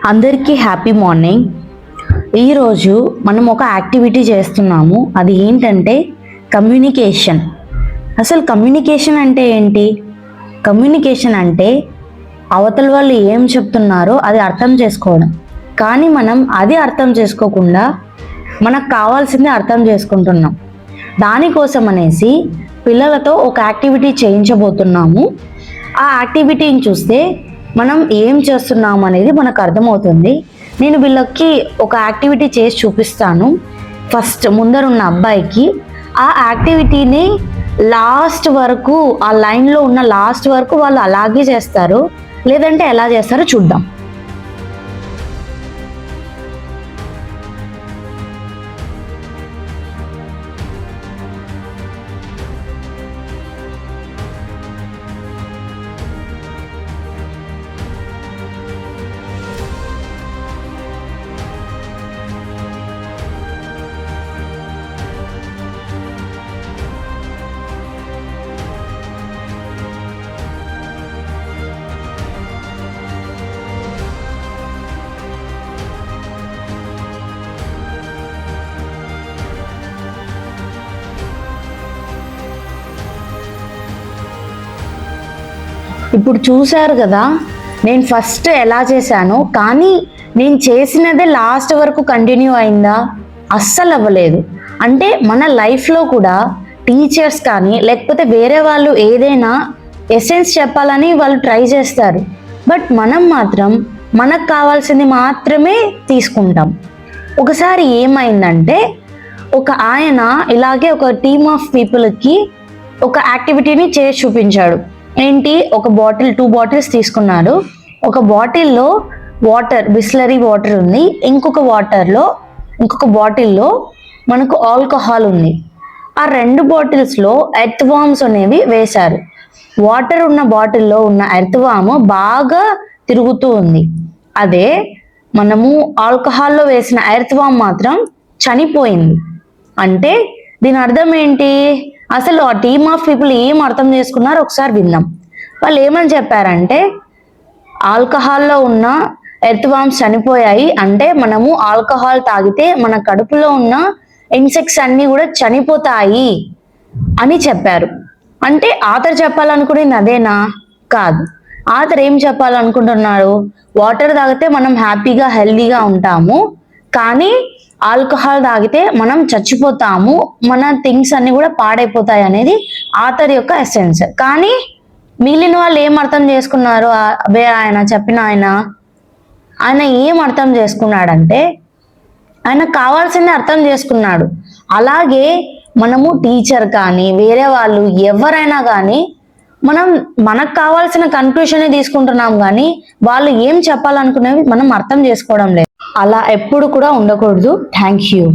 అందరికీ happy morning. ఈరోజు మనం ఒక యాక్టివిటీ చేస్తున్నాము. అది ఏంటంటే కమ్యూనికేషన్. అసలు కమ్యూనికేషన్ అంటే ఏంటి? కమ్యూనికేషన్ అంటే అవతల వాళ్ళు ఏం చెప్తున్నారో అది అర్థం చేసుకోవడం. కానీ మనం అది అర్థం చేసుకోకుండా మనకు కావాల్సింది అర్థం చేసుకుంటున్నాం. దానికోసం అనేసి పిల్లలతో ఒక యాక్టివిటీ చేయించబోతున్నాము. ఆ యాక్టివిటీని చూస్తే మనం ఏం చేస్తున్నాం అనేది మనకు అర్థమవుతుంది. నేను వీళ్ళకి ఒక యాక్టివిటీ చేసి చూపిస్తాను. ఫస్ట్ ముందరున్న అబ్బాయికి ఆ యాక్టివిటీని లాస్ట్ వరకు, ఆ లైన్లో ఉన్న లాస్ట్ వరకు వాళ్ళు అలాగే చేస్తారు, లేదంటే ఎలా చేస్తారో చూద్దాం. ఇప్పుడు చూశారు కదా, నేను ఫస్ట్ ఎలా చేశానో, కానీ నేను చేసినదే లాస్ట్ వరకు కంటిన్యూ అయిందా? అస్సలు అవ్వలేదు. అంటే మన లైఫ్లో కూడా టీచర్స్ కానీ లేకపోతే వేరే వాళ్ళు ఏదైనా ఎసెన్స్ చెప్పాలని వాళ్ళు ట్రై చేస్తారు, బట్ మనం మాత్రం మనకు కావాల్సింది మాత్రమే తీసుకుంటాం. ఒకసారి ఏమైందంటే, ఒక ఆయన ఇలాగే ఒక టీమ్ ఆఫ్ పీపుల్కి ఒక యాక్టివిటీని చేసి చూపించాడు. ఏంటి, ఒక బాటిల్, 2 బాటిల్స్ తీసుకున్నారు. ఒక బాటిల్లో వాటర్, బిస్లరీ వాటర్ ఉంది, ఇంకొక బాటిల్లో మనకు ఆల్కహాల్ ఉంది. ఆ 2 బాటిల్స్లో ఎర్త్ వామ్స్ అనేవి వేశారు. వాటర్ ఉన్న బాటిల్లో ఉన్న ఎర్త్ వామ్ బాగా తిరుగుతూ ఉంది. అదే మనము ఆల్కహాల్లో వేసిన ఎర్త్ వామ్ మాత్రం చనిపోయింది. అంటే దీని అర్థం ఏంటి? అసలు ఆ టీమ్ ఆఫ్ పీపుల్ ఏం అర్థం చేసుకున్నారో ఒకసారి విందాం. వాళ్ళు ఏమని చెప్పారంటే, ఆల్కహాల్లో ఉన్న ఎర్త్ వామ్స్ చనిపోయాయి, అంటే మనము ఆల్కహాల్ తాగితే మన కడుపులో ఉన్న ఇన్సెక్ట్స్ అన్నీ కూడా చనిపోతాయి అని చెప్పారు. అంటే ఆథర్ చెప్పాలనుకునేది అదేనా? కాదు. ఆథర్ ఏం చెప్పాలనుకుంటున్నారు? వాటర్ తాగితే మనం హ్యాపీగా హెల్దీగా ఉంటాము, కానీ ఆల్కహాల్ తాగితే మనం చచ్చిపోతాము, మన థింగ్స్ అన్ని కూడా పాడైపోతాయి అనేది ఆథర్ యొక్క ఎసెన్స్. కానీ మిగిలిన వాళ్ళు ఏం అర్థం చేసుకున్నారు? ఆయన చెప్పిన ఆయన ఏం అర్థం చేసుకున్నాడంటే, ఆయన కావాల్సింది అర్థం చేసుకున్నాడు. అలాగే మనము టీచర్ కానీ వేరే వాళ్ళు ఎవరైనా కానీ మనకు కావాల్సిన కన్క్లూషనే తీసుకుంటున్నాం, కానీ వాళ్ళు ఏం చెప్పాలనుకునేవి మనం అర్థం చేసుకోవడం లేదు. అలా ఎప్పుడు కూడా ఉండకూడదు. Thank you.